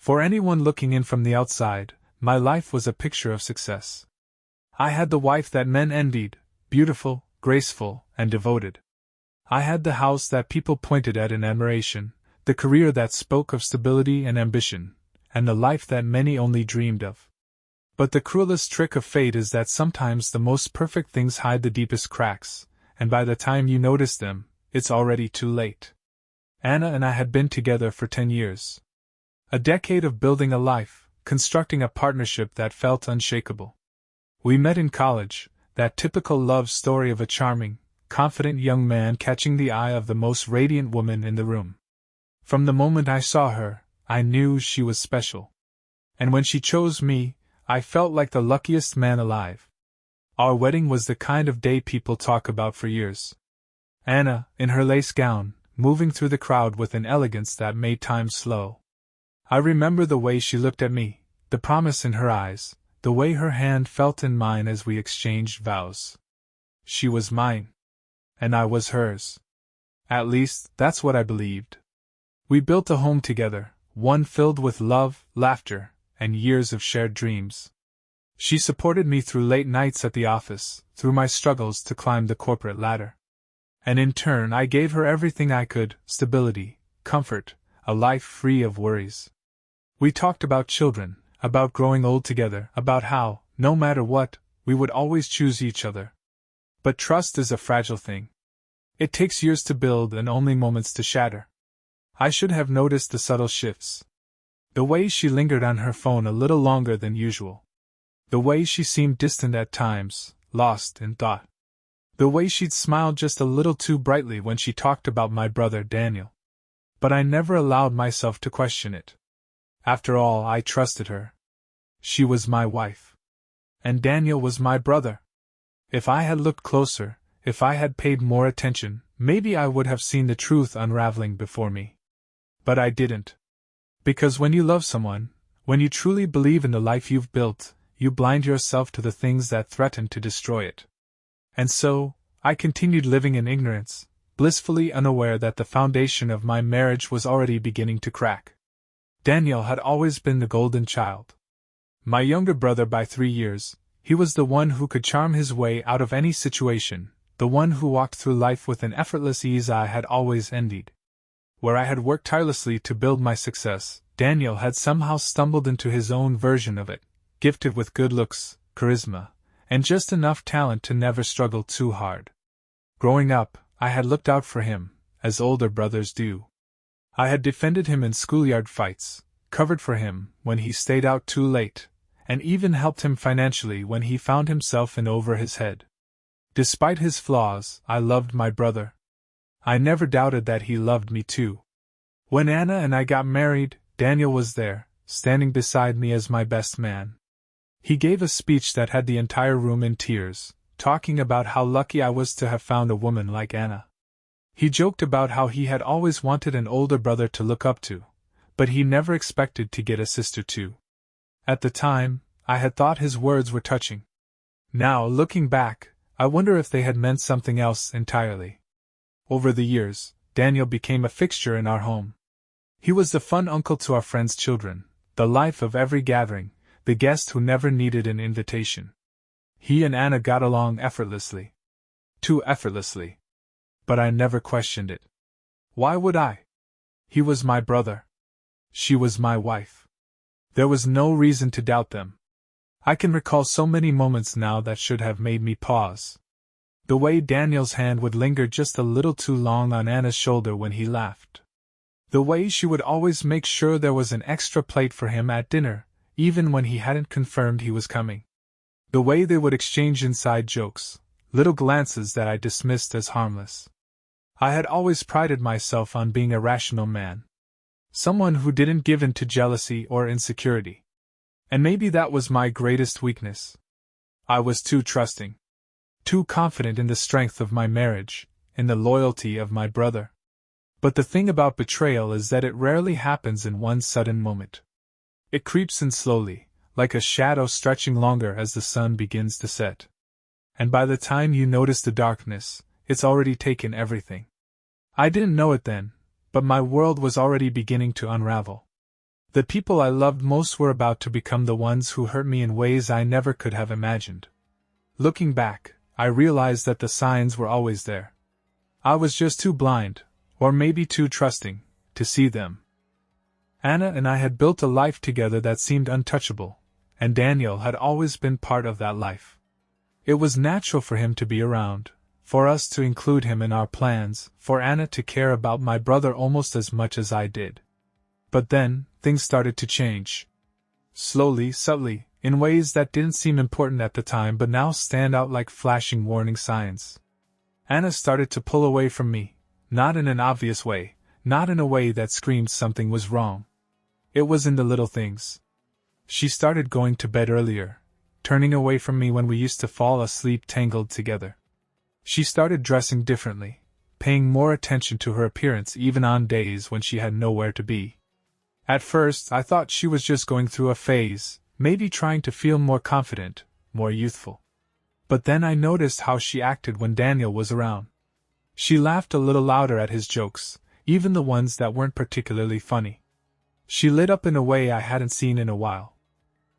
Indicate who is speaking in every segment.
Speaker 1: For anyone looking in from the outside, my life was a picture of success. I had the wife that men envied, beautiful, graceful, and devoted. I had the house that people pointed at in admiration, the career that spoke of stability and ambition, and the life that many only dreamed of. But the cruelest trick of fate is that sometimes the most perfect things hide the deepest cracks, and by the time you notice them, it's already too late. Anna and I had been together for 10 years. A decade of building a life, constructing a partnership that felt unshakable. We met in college, that typical love story of a charming, confident young man catching the eye of the most radiant woman in the room. From the moment I saw her, I knew she was special. And when she chose me, I felt like the luckiest man alive. Our wedding was the kind of day people talk about for years. Anna, in her lace gown, moving through the crowd with an elegance that made time slow. I remember the way she looked at me, the promise in her eyes, the way her hand felt in mine as we exchanged vows. She was mine. And I was hers. At least, that's what I believed. We built a home together, one filled with love, laughter, and years of shared dreams. She supported me through late nights at the office, through my struggles to climb the corporate ladder. And in turn I gave her everything I could: stability, comfort, a life free of worries. We talked about children, about growing old together, about how, no matter what, we would always choose each other. But trust is a fragile thing. It takes years to build and only moments to shatter. I should have noticed the subtle shifts. The way she lingered on her phone a little longer than usual. The way she seemed distant at times, lost in thought. The way she'd smiled just a little too brightly when she talked about my brother Daniel. But I never allowed myself to question it. After all, I trusted her. She was my wife. And Daniel was my brother. If I had looked closer, if I had paid more attention, maybe I would have seen the truth unraveling before me. But I didn't. Because when you love someone, when you truly believe in the life you've built, you blind yourself to the things that threaten to destroy it. And so, I continued living in ignorance, blissfully unaware that the foundation of my marriage was already beginning to crack. Daniel had always been the golden child. My younger brother by 3 years, he was the one who could charm his way out of any situation, the one who walked through life with an effortless ease I had always envied. Where I had worked tirelessly to build my success, Daniel had somehow stumbled into his own version of it, gifted with good looks, charisma, and just enough talent to never struggle too hard. Growing up, I had looked out for him, as older brothers do. I had defended him in schoolyard fights, covered for him when he stayed out too late, and even helped him financially when he found himself in over his head. Despite his flaws, I loved my brother. I never doubted that he loved me too. When Anna and I got married, Daniel was there, standing beside me as my best man. He gave a speech that had the entire room in tears, talking about how lucky I was to have found a woman like Anna. He joked about how he had always wanted an older brother to look up to, but he never expected to get a sister too. At the time, I had thought his words were touching. Now, looking back, I wonder if they had meant something else entirely. Over the years, Daniel became a fixture in our home. He was the fun uncle to our friends' children, the life of every gathering, the guest who never needed an invitation. He and Anna got along effortlessly. Too effortlessly. But I never questioned it. Why would I? He was my brother. She was my wife. There was no reason to doubt them. I can recall so many moments now that should have made me pause. The way Daniel's hand would linger just a little too long on Anna's shoulder when he laughed. The way she would always make sure there was an extra plate for him at dinner, even when he hadn't confirmed he was coming. The way they would exchange inside jokes, little glances that I dismissed as harmless. I had always prided myself on being a rational man. Someone who didn't give in to jealousy or insecurity. And maybe that was my greatest weakness. I was too trusting. Too confident in the strength of my marriage, in the loyalty of my brother. But the thing about betrayal is that it rarely happens in one sudden moment. It creeps in slowly, like a shadow stretching longer as the sun begins to set. And by the time you notice the darkness, it's already taken everything. I didn't know it then, but my world was already beginning to unravel. The people I loved most were about to become the ones who hurt me in ways I never could have imagined. Looking back, I realized that the signs were always there. I was just too blind, or maybe too trusting, to see them. Anna and I had built a life together that seemed untouchable, and Daniel had always been part of that life. It was natural for him to be around, for us to include him in our plans, for Anna to care about my brother almost as much as I did. But then, things started to change. Slowly, subtly, in ways that didn't seem important at the time but now stand out like flashing warning signs. Anna started to pull away from me, not in an obvious way, not in a way that screamed something was wrong. It was in the little things. She started going to bed earlier, turning away from me when we used to fall asleep tangled together. She started dressing differently, paying more attention to her appearance even on days when she had nowhere to be. At first, I thought she was just going through a phase, maybe trying to feel more confident, more youthful. But then I noticed how she acted when Daniel was around. She laughed a little louder at his jokes, even the ones that weren't particularly funny. She lit up in a way I hadn't seen in a while.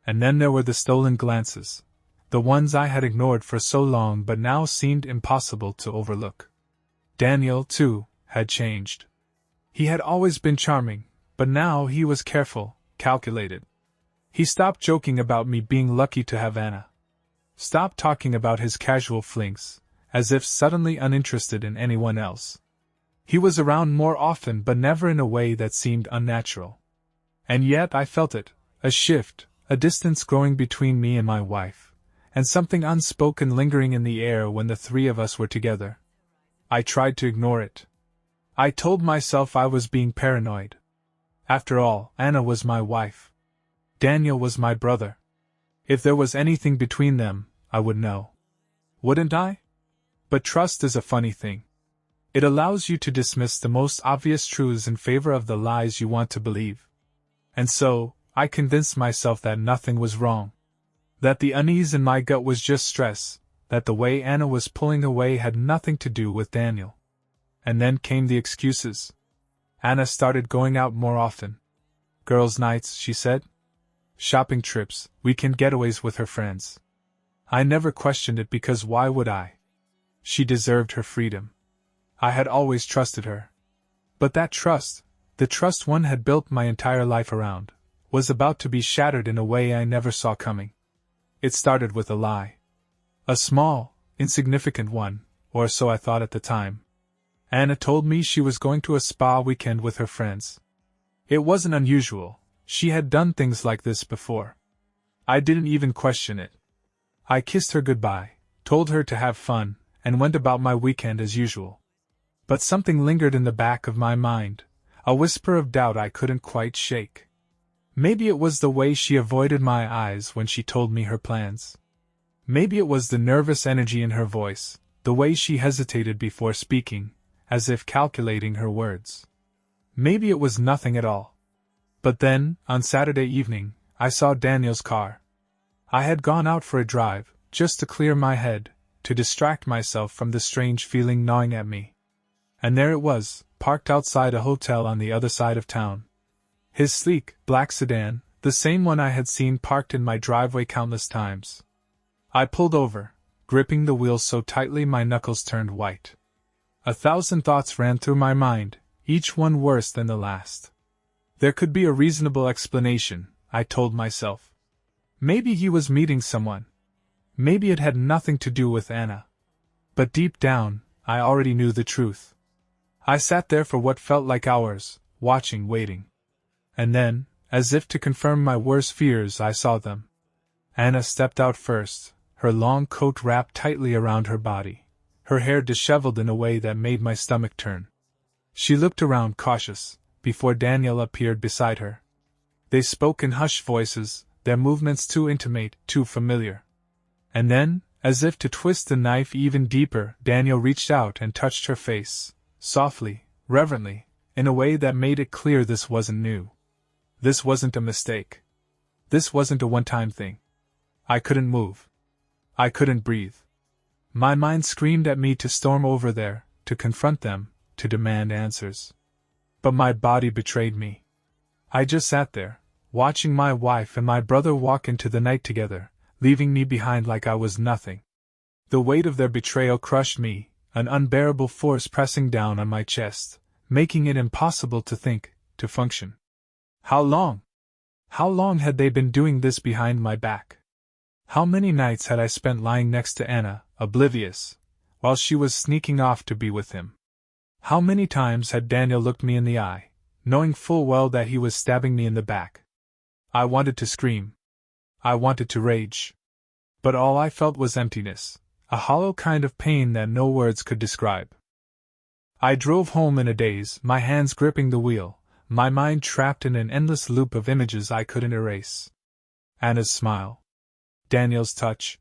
Speaker 1: And then there were the stolen glances, the ones I had ignored for so long but now seemed impossible to overlook. Daniel, too, had changed. He had always been charming, but now he was careful, calculated. He stopped joking about me being lucky to have Anna. Stopped talking about his casual flings, as if suddenly uninterested in anyone else. He was around more often but never in a way that seemed unnatural. And yet I felt it, a shift, a distance growing between me and my wife, and something unspoken lingering in the air when the three of us were together. I tried to ignore it. I told myself I was being paranoid. After all, Anna was my wife. Daniel was my brother. If there was anything between them, I would know. Wouldn't I? But trust is a funny thing. It allows you to dismiss the most obvious truths in favor of the lies you want to believe. And so, I convinced myself that nothing was wrong. That the unease in my gut was just stress, that the way Anna was pulling away had nothing to do with Daniel. And then came the excuses. Anna started going out more often. Girls' nights, she said. Shopping trips, weekend getaways with her friends. I never questioned it because why would I? She deserved her freedom. I had always trusted her. But that trust, the trust one had built my entire life around, was about to be shattered in a way I never saw coming. It started with a lie. A small, insignificant one, or so I thought at the time. Anna told me she was going to a spa weekend with her friends. It wasn't unusual, she had done things like this before. I didn't even question it. I kissed her goodbye, told her to have fun, and went about my weekend as usual. But something lingered in the back of my mind, a whisper of doubt I couldn't quite shake. Maybe it was the way she avoided my eyes when she told me her plans. Maybe it was the nervous energy in her voice, the way she hesitated before speaking, as if calculating her words. Maybe it was nothing at all. But then, on Saturday evening, I saw Daniel's car. I had gone out for a drive, just to clear my head, to distract myself from the strange feeling gnawing at me. And there it was, parked outside a hotel on the other side of town. His sleek, black sedan, the same one I had seen parked in my driveway countless times. I pulled over, gripping the wheel so tightly my knuckles turned white. 1,000 thoughts ran through my mind, each one worse than the last. There could be a reasonable explanation, I told myself. Maybe he was meeting someone. Maybe it had nothing to do with Anna. But deep down, I already knew the truth. I sat there for what felt like hours, watching, waiting. And then, as if to confirm my worst fears, I saw them. Anna stepped out first, her long coat wrapped tightly around her body, her hair disheveled in a way that made my stomach turn. She looked around cautious, before Daniel appeared beside her. They spoke in hushed voices, their movements too intimate, too familiar. And then, as if to twist the knife even deeper, Daniel reached out and touched her face, softly, reverently, in a way that made it clear this wasn't new. This wasn't a mistake. This wasn't a one-time thing. I couldn't move. I couldn't breathe. My mind screamed at me to storm over there, to confront them, to demand answers. But my body betrayed me. I just sat there, watching my wife and my brother walk into the night together, leaving me behind like I was nothing. The weight of their betrayal crushed me, an unbearable force pressing down on my chest, making it impossible to think, to function. How long? How long had they been doing this behind my back? How many nights had I spent lying next to Anna, oblivious, while she was sneaking off to be with him? How many times had Daniel looked me in the eye, knowing full well that he was stabbing me in the back? I wanted to scream. I wanted to rage. But all I felt was emptiness, a hollow kind of pain that no words could describe. I drove home in a daze, my hands gripping the wheel, my mind trapped in an endless loop of images I couldn't erase. Anna's smile. Daniel's touch.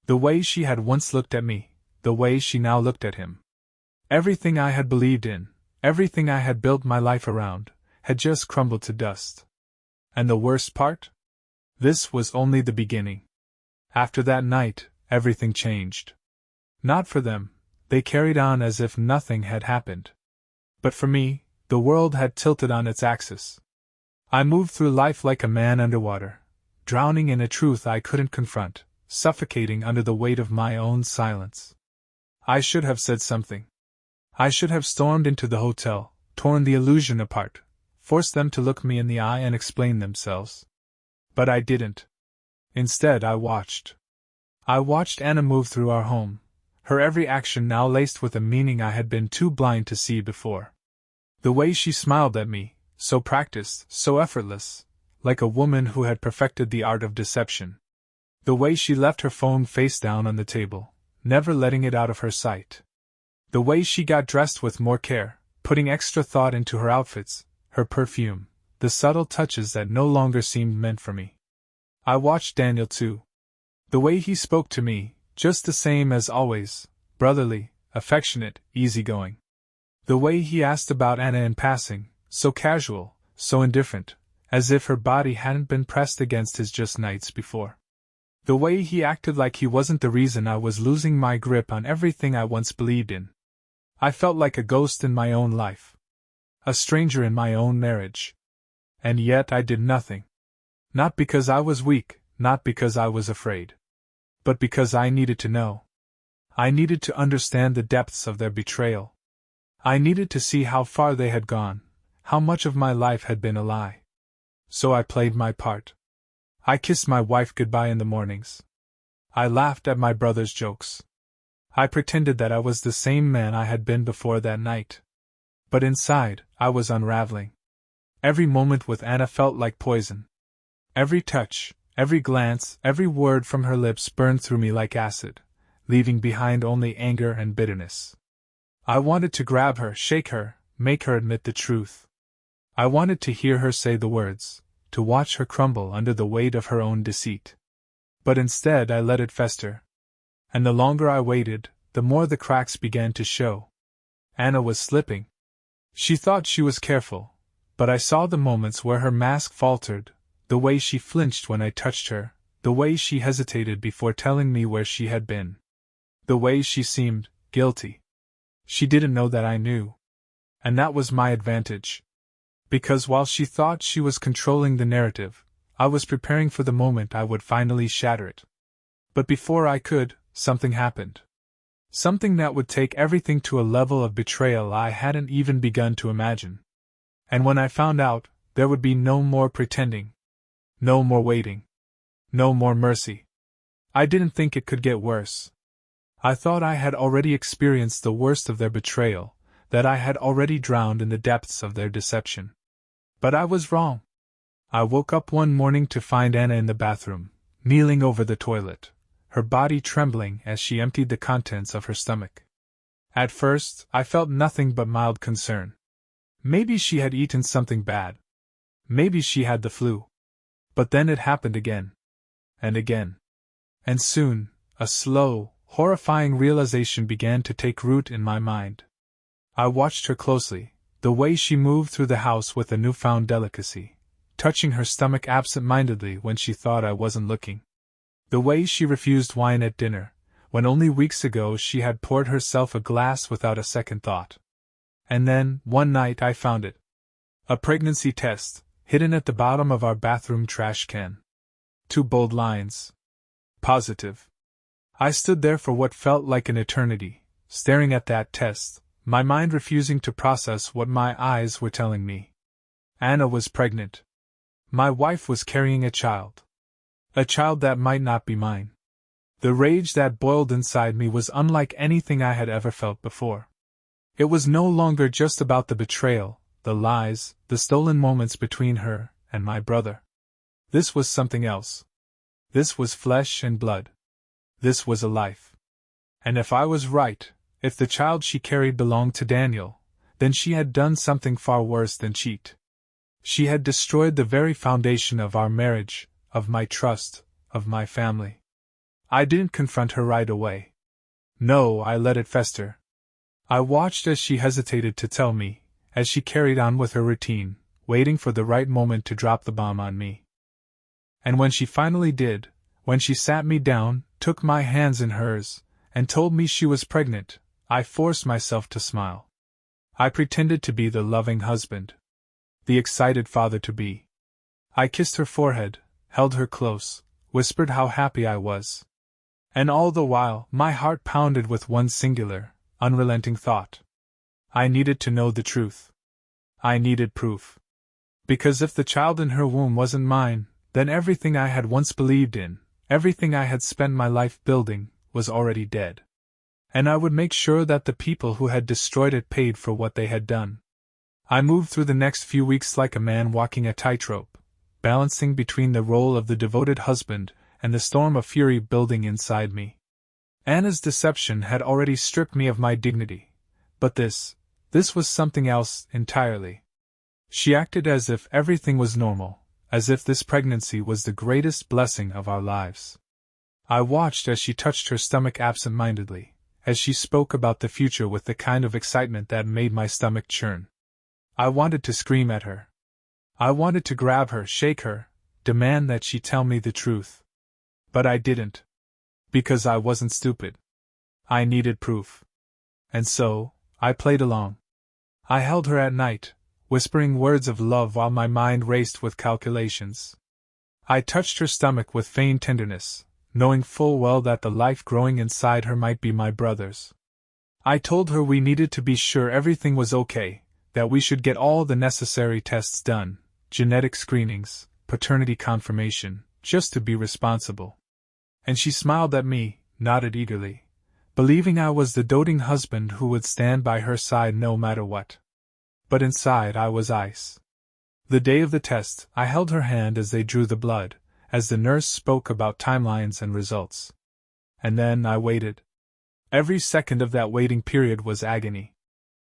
Speaker 1: The way she had once looked at me, the way she now looked at him. Everything I had believed in, everything I had built my life around, had just crumbled to dust. And the worst part? This was only the beginning. After that night, everything changed. Not for them, they carried on as if nothing had happened. But for me, the world had tilted on its axis. I moved through life like a man underwater, drowning in a truth I couldn't confront, suffocating under the weight of my own silence. I should have said something. I should have stormed into the hotel, torn the illusion apart, forced them to look me in the eye and explain themselves. But I didn't. Instead, I watched. I watched Anna move through our home, her every action now laced with a meaning I had been too blind to see before. The way she smiled at me, so practiced, so effortless, like a woman who had perfected the art of deception. The way she left her phone face down on the table, never letting it out of her sight. The way she got dressed with more care, putting extra thought into her outfits, her perfume, the subtle touches that no longer seemed meant for me. I watched Daniel too. The way he spoke to me, just the same as always, brotherly, affectionate, easygoing. The way he asked about Anna in passing, so casual, so indifferent, as if her body hadn't been pressed against his just nights before. The way he acted like he wasn't the reason I was losing my grip on everything I once believed in. I felt like a ghost in my own life. A stranger in my own marriage. And yet I did nothing. Not because I was weak, not because I was afraid. But because I needed to know. I needed to understand the depths of their betrayal. I needed to see how far they had gone, how much of my life had been a lie. So I played my part. I kissed my wife goodbye in the mornings. I laughed at my brother's jokes. I pretended that I was the same man I had been before that night. But inside, I was unraveling. Every moment with Anna felt like poison. Every touch, every glance, every word from her lips burned through me like acid, leaving behind only anger and bitterness. I wanted to grab her, shake her, make her admit the truth. I wanted to hear her say the words, to watch her crumble under the weight of her own deceit. But instead I let it fester. And the longer I waited, the more the cracks began to show. Anna was slipping. She thought she was careful, but I saw the moments where her mask faltered, the way she flinched when I touched her, the way she hesitated before telling me where she had been. The way she seemed guilty. She didn't know that I knew. And that was my advantage. Because while she thought she was controlling the narrative, I was preparing for the moment I would finally shatter it. But before I could, something happened. Something that would take everything to a level of betrayal I hadn't even begun to imagine. And when I found out, there would be no more pretending. No more waiting. No more mercy. I didn't think it could get worse. I thought I had already experienced the worst of their betrayal, that I had already drowned in the depths of their deception. But I was wrong. I woke up one morning to find Anna in the bathroom, kneeling over the toilet, her body trembling as she emptied the contents of her stomach. At first, I felt nothing but mild concern. Maybe she had eaten something bad. Maybe she had the flu. But then it happened again. And again. And soon, a slow, horrifying realization began to take root in my mind. I watched her closely, the way she moved through the house with a newfound delicacy, touching her stomach absent-mindedly when she thought I wasn't looking. The way she refused wine at dinner, when only weeks ago she had poured herself a glass without a second thought. And then, one night I found it. A pregnancy test, hidden at the bottom of our bathroom trash can. 2 bold lines. Positive. I stood there for what felt like an eternity, staring at that test, my mind refusing to process what my eyes were telling me. Anna was pregnant. My wife was carrying a child. A child that might not be mine. The rage that boiled inside me was unlike anything I had ever felt before. It was no longer just about the betrayal, the lies, the stolen moments between her and my brother. This was something else. This was flesh and blood. This was a life. And if I was right, if the child she carried belonged to Daniel, then she had done something far worse than cheat. She had destroyed the very foundation of our marriage, of my trust, of my family. I didn't confront her right away. No, I let it fester. I watched as she hesitated to tell me, as she carried on with her routine, waiting for the right moment to drop the bomb on me. And when she finally did, when she sat me down, took my hands in hers, and told me she was pregnant, I forced myself to smile. I pretended to be the loving husband, the excited father-to-be. I kissed her forehead, held her close, whispered how happy I was. And all the while, my heart pounded with one singular, unrelenting thought. I needed to know the truth. I needed proof. Because if the child in her womb wasn't mine, then everything I had once believed in, everything I had spent my life building, was already dead. And I would make sure that the people who had destroyed it paid for what they had done. I moved through the next few weeks like a man walking a tightrope, balancing between the role of the devoted husband and the storm of fury building inside me. Anna's deception had already stripped me of my dignity, but this was something else entirely. She acted as if everything was normal, as if this pregnancy was the greatest blessing of our lives. I watched as she touched her stomach absent-mindedly, as she spoke about the future with the kind of excitement that made my stomach churn. I wanted to scream at her. I wanted to grab her, shake her, demand that she tell me the truth. But I didn't. Because I wasn't stupid. I needed proof. And so, I played along. I held her at night, whispering words of love while my mind raced with calculations. I touched her stomach with feigned tenderness, knowing full well that the life growing inside her might be my brother's. I told her we needed to be sure everything was okay, that we should get all the necessary tests done, genetic screenings, paternity confirmation, just to be responsible. And she smiled at me, nodded eagerly, believing I was the doting husband who would stand by her side no matter what. But inside I was ice. The day of the test, I held her hand as they drew the blood, as the nurse spoke about timelines and results. And then I waited. Every second of that waiting period was agony.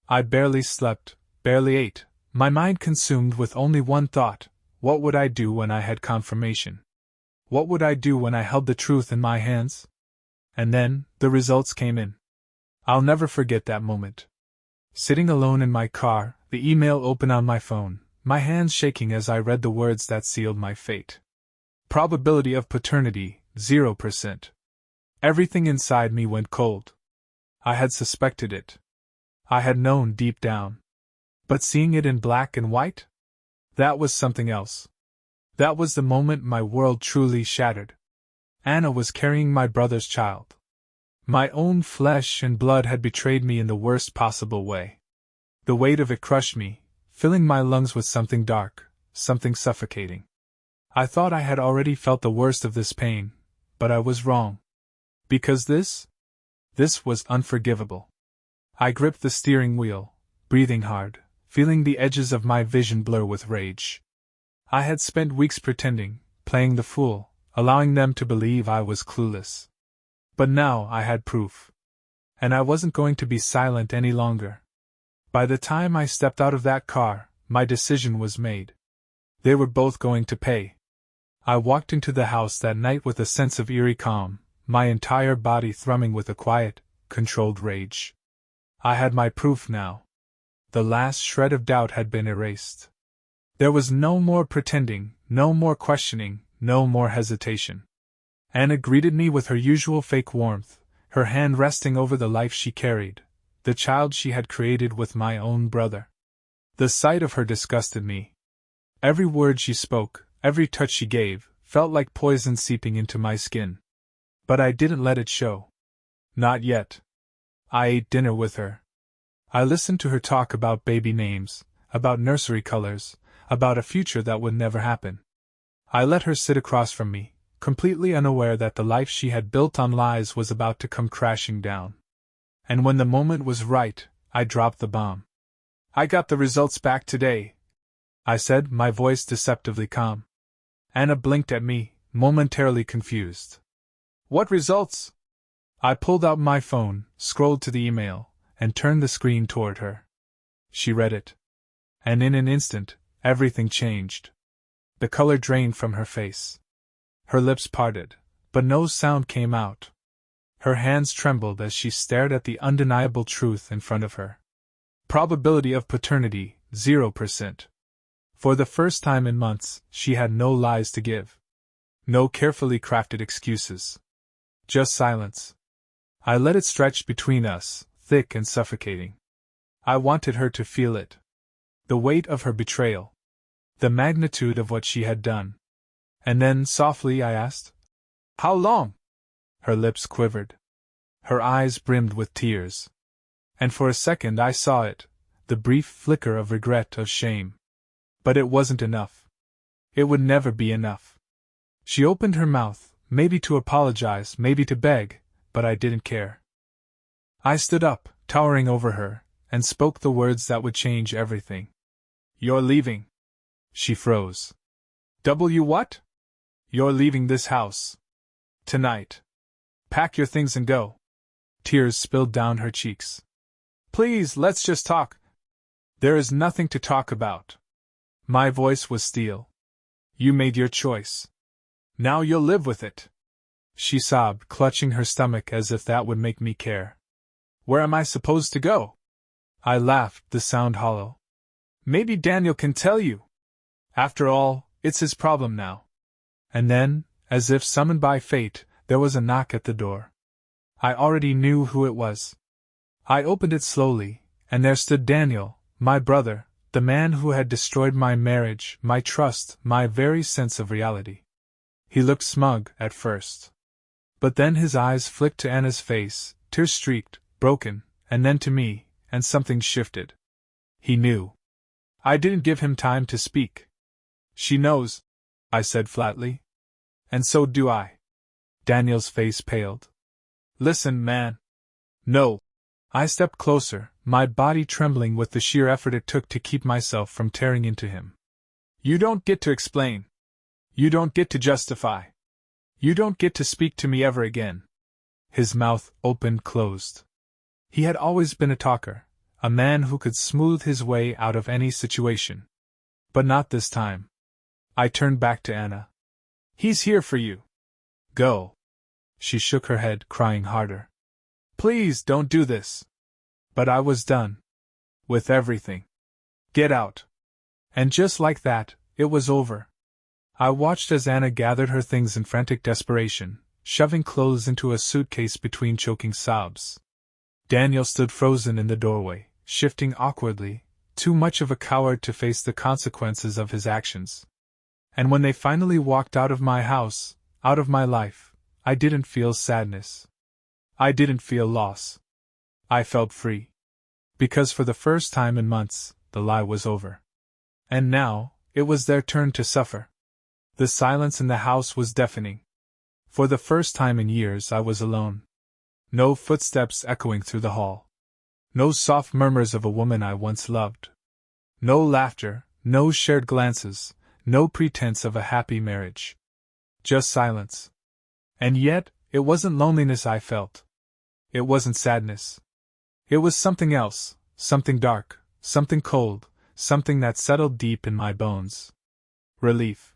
Speaker 1: I barely slept, barely ate, my mind consumed with only one thought: what would I do when I had confirmation? What would I do when I held the truth in my hands? And then, the results came in. I'll never forget that moment. Sitting alone in my car, the email open on my phone, my hands shaking as I read the words that sealed my fate. Probability of paternity, 0%. Everything inside me went cold. I had suspected it. I had known deep down. But seeing it in black and white? That was something else. That was the moment my world truly shattered. Anna was carrying my brother's child. My own flesh and blood had betrayed me in the worst possible way. The weight of it crushed me, filling my lungs with something dark, something suffocating. I thought I had already felt the worst of this pain, but I was wrong. Because this was unforgivable. I gripped the steering wheel, breathing hard, feeling the edges of my vision blur with rage. I had spent weeks pretending, playing the fool, allowing them to believe I was clueless. But now I had proof. And I wasn't going to be silent any longer. By the time I stepped out of that car, my decision was made. They were both going to pay. I walked into the house that night with a sense of eerie calm, my entire body thrumming with a quiet, controlled rage. I had my proof now. The last shred of doubt had been erased. There was no more pretending, no more questioning, no more hesitation. Anna greeted me with her usual fake warmth, her hand resting over the life she carried, the child she had created with my own brother. The sight of her disgusted me. Every word she spoke, every touch she gave, felt like poison seeping into my skin. But I didn't let it show. Not yet. I ate dinner with her. I listened to her talk about baby names, about nursery colors, about a future that would never happen. I let her sit across from me, completely unaware that the life she had built on lies was about to come crashing down. And when the moment was right, I dropped the bomb. "I got the results back today," I said, my voice deceptively calm. Anna blinked at me, momentarily confused. "What results?" I pulled out my phone, scrolled to the email, and turned the screen toward her. She read it. And in an instant, everything changed. The color drained from her face. Her lips parted, but no sound came out. Her hands trembled as she stared at the undeniable truth in front of her. Probability of paternity, 0%. For the first time in months, she had no lies to give. No carefully crafted excuses. Just silence. I let it stretch between us, thick and suffocating. I wanted her to feel it. The weight of her betrayal. The magnitude of what she had done. And then, softly, I asked, "How long?" Her lips quivered. Her eyes brimmed with tears. And for a second I saw it, the brief flicker of regret, of shame. But it wasn't enough. It would never be enough. She opened her mouth, maybe to apologize, maybe to beg, but I didn't care. I stood up, towering over her, and spoke the words that would change everything. "You're leaving." She froze. What? "You're leaving this house. Tonight. Pack your things and go." Tears spilled down her cheeks. "Please, let's just talk." "There is nothing to talk about." My voice was steel. "You made your choice. Now you'll live with it." She sobbed, clutching her stomach as if that would make me care. "Where am I supposed to go?" I laughed, the sound hollow. "Maybe Daniel can tell you. After all, it's his problem now." And then, as if summoned by fate, there was a knock at the door. I already knew who it was. I opened it slowly, and there stood Daniel, my brother, the man who had destroyed my marriage, my trust, my very sense of reality. He looked smug at first. But then his eyes flicked to Anna's face, tear-streaked, broken, and then to me, and something shifted. He knew. I didn't give him time to speak. "She knows," I said flatly. "And so do I." Daniel's face paled. "Listen, man." "No." I stepped closer, my body trembling with the sheer effort it took to keep myself from tearing into him. "You don't get to explain. You don't get to justify. You don't get to speak to me ever again." His mouth opened, closed. He had always been a talker, a man who could smooth his way out of any situation. But not this time. I turned back to Anna. "He's here for you. Go." She shook her head, crying harder. "Please don't do this." But I was done. With everything. "Get out." And just like that, it was over. I watched as Anna gathered her things in frantic desperation, shoving clothes into a suitcase between choking sobs. Daniel stood frozen in the doorway, shifting awkwardly, too much of a coward to face the consequences of his actions. And when they finally walked out of my house, out of my life, I didn't feel sadness. I didn't feel loss. I felt free. Because for the first time in months, the lie was over. And now, it was their turn to suffer. The silence in the house was deafening. For the first time in years I was alone. No footsteps echoing through the hall. No soft murmurs of a woman I once loved. No laughter, no shared glances, no pretense of a happy marriage. Just silence. And yet, it wasn't loneliness I felt. It wasn't sadness. It was something else, something dark, something cold, something that settled deep in my bones. Relief.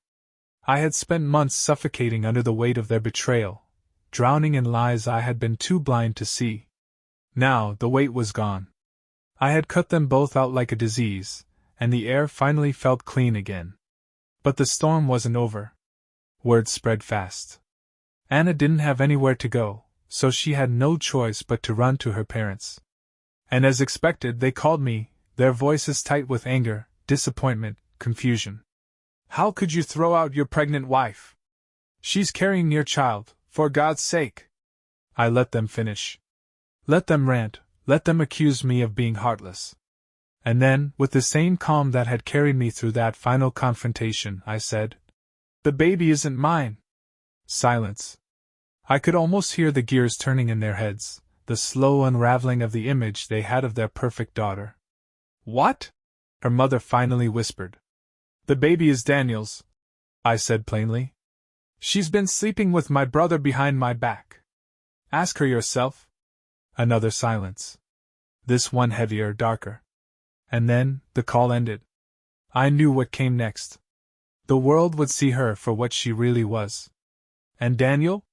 Speaker 1: I had spent months suffocating under the weight of their betrayal, drowning in lies I had been too blind to see. Now the weight was gone. I had cut them both out like a disease, and the air finally felt clean again. But the storm wasn't over. Word spread fast. Anna didn't have anywhere to go, so she had no choice but to run to her parents. And as expected, they called me, their voices tight with anger, disappointment, confusion. How could you throw out your pregnant wife? She's carrying your child, for God's sake. I let them finish. Let them rant, let them accuse me of being heartless. And then, with the same calm that had carried me through that final confrontation, I said, "The baby isn't mine." Silence. I could almost hear the gears turning in their heads, the slow unraveling of the image they had of their perfect daughter. "What?" her mother finally whispered. "The baby is Daniel's," I said plainly. "She's been sleeping with my brother behind my back. Ask her yourself." Another silence. This one heavier, darker. And then, the call ended. I knew what came next. The world would see her for what she really was. And Daniel?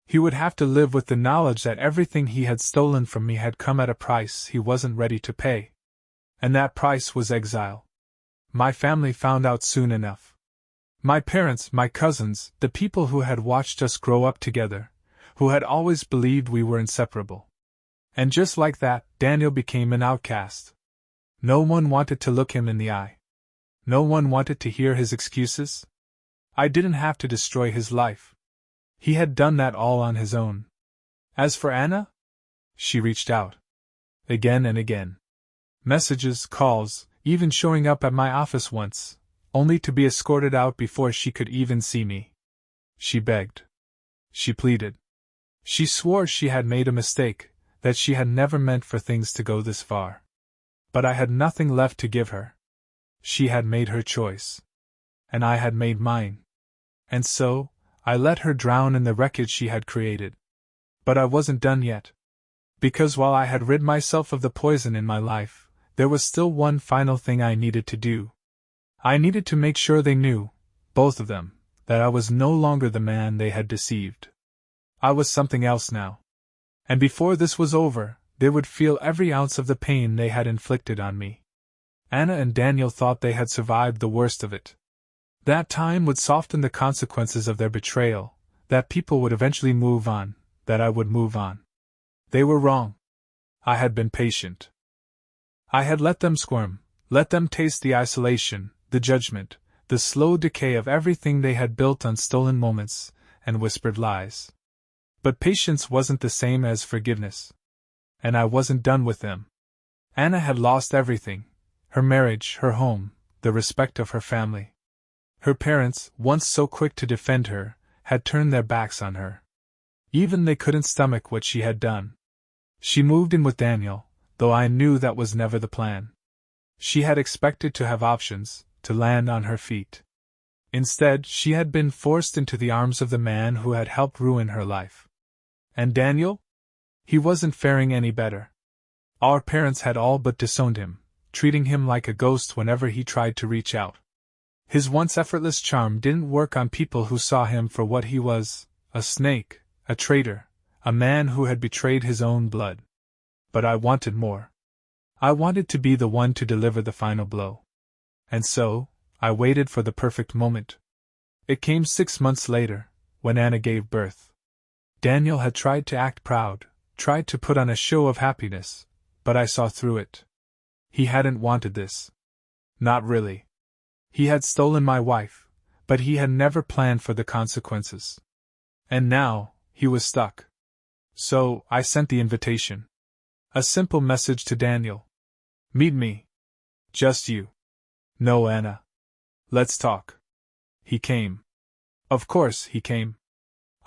Speaker 1: He would have to live with the knowledge that everything he had stolen from me had come at a price he wasn't ready to pay. And that price was exile. My family found out soon enough. My parents, my cousins, the people who had watched us grow up together, who had always believed we were inseparable. And just like that, Daniel became an outcast. No one wanted to look him in the eye. No one wanted to hear his excuses. I didn't have to destroy his life. He had done that all on his own. As for Anna? She reached out. Again and again. Messages, calls, even showing up at my office once, only to be escorted out before she could even see me. She begged. She pleaded. She swore she had made a mistake, that she had never meant for things to go this far. But I had nothing left to give her. She had made her choice. And I had made mine. And so, I let her drown in the wreckage she had created. But I wasn't done yet. Because while I had rid myself of the poison in my life, there was still one final thing I needed to do. I needed to make sure they knew, both of them, that I was no longer the man they had deceived. I was something else now. And before this was over, they would feel every ounce of the pain they had inflicted on me. Anna and Daniel thought they had survived the worst of it. That time would soften the consequences of their betrayal, that people would eventually move on, that I would move on. They were wrong. I had been patient. I had let them squirm, let them taste the isolation, the judgment, the slow decay of everything they had built on stolen moments and whispered lies. But patience wasn't the same as forgiveness. And I wasn't done with them. Anna had lost everything: her marriage, her home, the respect of her family. Her parents, once so quick to defend her, had turned their backs on her. Even they couldn't stomach what she had done. She moved in with Daniel, though I knew that was never the plan. She had expected to have options, to land on her feet. Instead, she had been forced into the arms of the man who had helped ruin her life. And Daniel? He wasn't faring any better. Our parents had all but disowned him, treating him like a ghost whenever he tried to reach out. His once effortless charm didn't work on people who saw him for what he was: a snake, a traitor, a man who had betrayed his own blood. But I wanted more. I wanted to be the one to deliver the final blow. And so, I waited for the perfect moment. It came 6 months later, when Anna gave birth. Daniel had tried to act proud, tried to put on a show of happiness, but I saw through it. He hadn't wanted this. Not really. He had stolen my wife, but he had never planned for the consequences. And now, he was stuck. So, I sent the invitation. A simple message to Daniel. Meet me. Just you. No, Anna. Let's talk. He came. Of course, he came.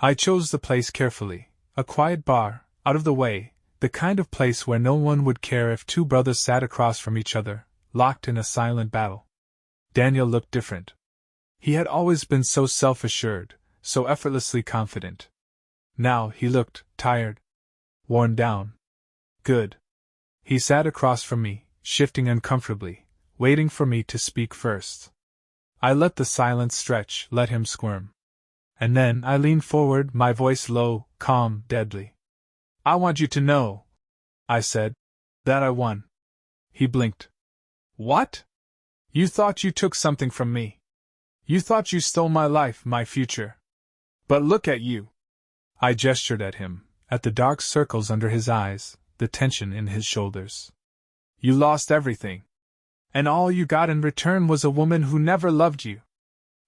Speaker 1: I chose the place carefully, a quiet bar, out of the way, the kind of place where no one would care if two brothers sat across from each other, locked in a silent battle. Daniel looked different. He had always been so self-assured, so effortlessly confident. Now he looked tired. Worn down. Good. He sat across from me, shifting uncomfortably, waiting for me to speak first. I let the silence stretch, let him squirm. And then I leaned forward, my voice low, calm, deadly. I want you to know, I said, that I won. He blinked. What? You thought you took something from me. You thought you stole my life, my future. But look at you. I gestured at him, at the dark circles under his eyes, the tension in his shoulders. You lost everything. And all you got in return was a woman who never loved you.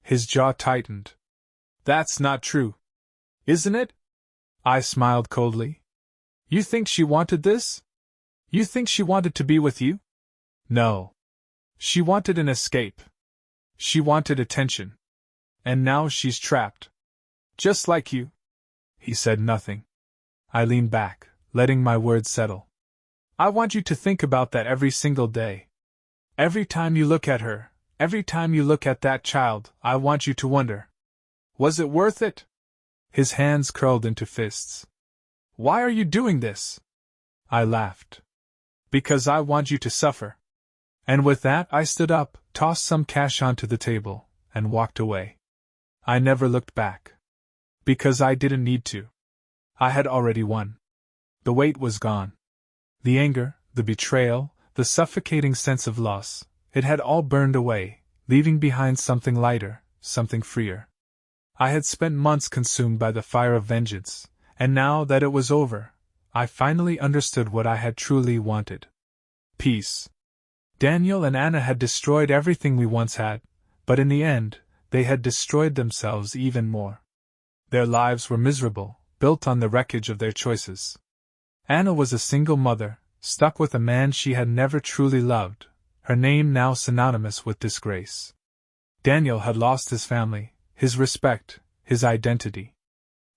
Speaker 1: His jaw tightened. That's not true. Isn't it? I smiled coldly. You think she wanted this? You think she wanted to be with you? No. She wanted an escape. She wanted attention. And now she's trapped. Just like you. He said nothing. I leaned back, letting my words settle. I want you to think about that every single day. Every time you look at her, every time you look at that child, I want you to wonder. Was it worth it? His hands curled into fists. Why are you doing this? I laughed. Because I want you to suffer. And with that I stood up, tossed some cash onto the table, and walked away. I never looked back. Because I didn't need to. I had already won. The weight was gone. The anger, the betrayal, the suffocating sense of loss, it had all burned away, leaving behind something lighter, something freer. I had spent months consumed by the fire of vengeance, and now that it was over, I finally understood what I had truly wanted. Peace. Daniel and Anna had destroyed everything we once had, but in the end, they had destroyed themselves even more. Their lives were miserable, built on the wreckage of their choices. Anna was a single mother, stuck with a man she had never truly loved, her name now synonymous with disgrace. Daniel had lost his family, his respect, his identity.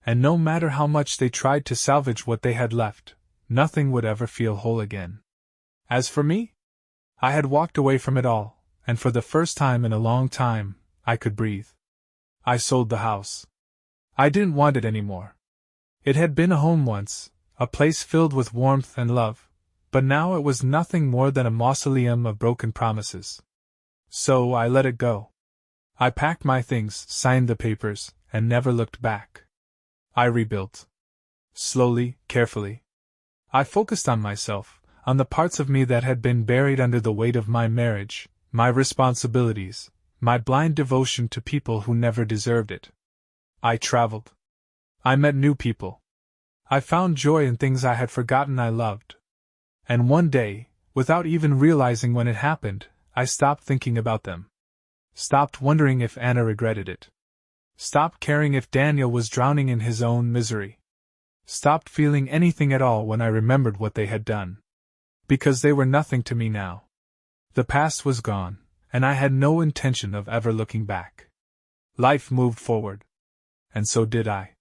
Speaker 1: And no matter how much they tried to salvage what they had left, nothing would ever feel whole again. As for me, I had walked away from it all, and for the first time in a long time, I could breathe. I sold the house. I didn't want it anymore. It had been a home once, a place filled with warmth and love, but now it was nothing more than a mausoleum of broken promises. So I let it go. I packed my things, signed the papers, and never looked back. I rebuilt. Slowly, carefully. I focused on myself, on the parts of me that had been buried under the weight of my marriage, my responsibilities, my blind devotion to people who never deserved it. I traveled. I met new people. I found joy in things I had forgotten I loved. And one day, without even realizing when it happened, I stopped thinking about them. Stopped wondering if Anna regretted it. Stopped caring if Daniel was drowning in his own misery. Stopped feeling anything at all when I remembered what they had done. Because they were nothing to me now. The past was gone, and I had no intention of ever looking back. Life moved forward. And so did I.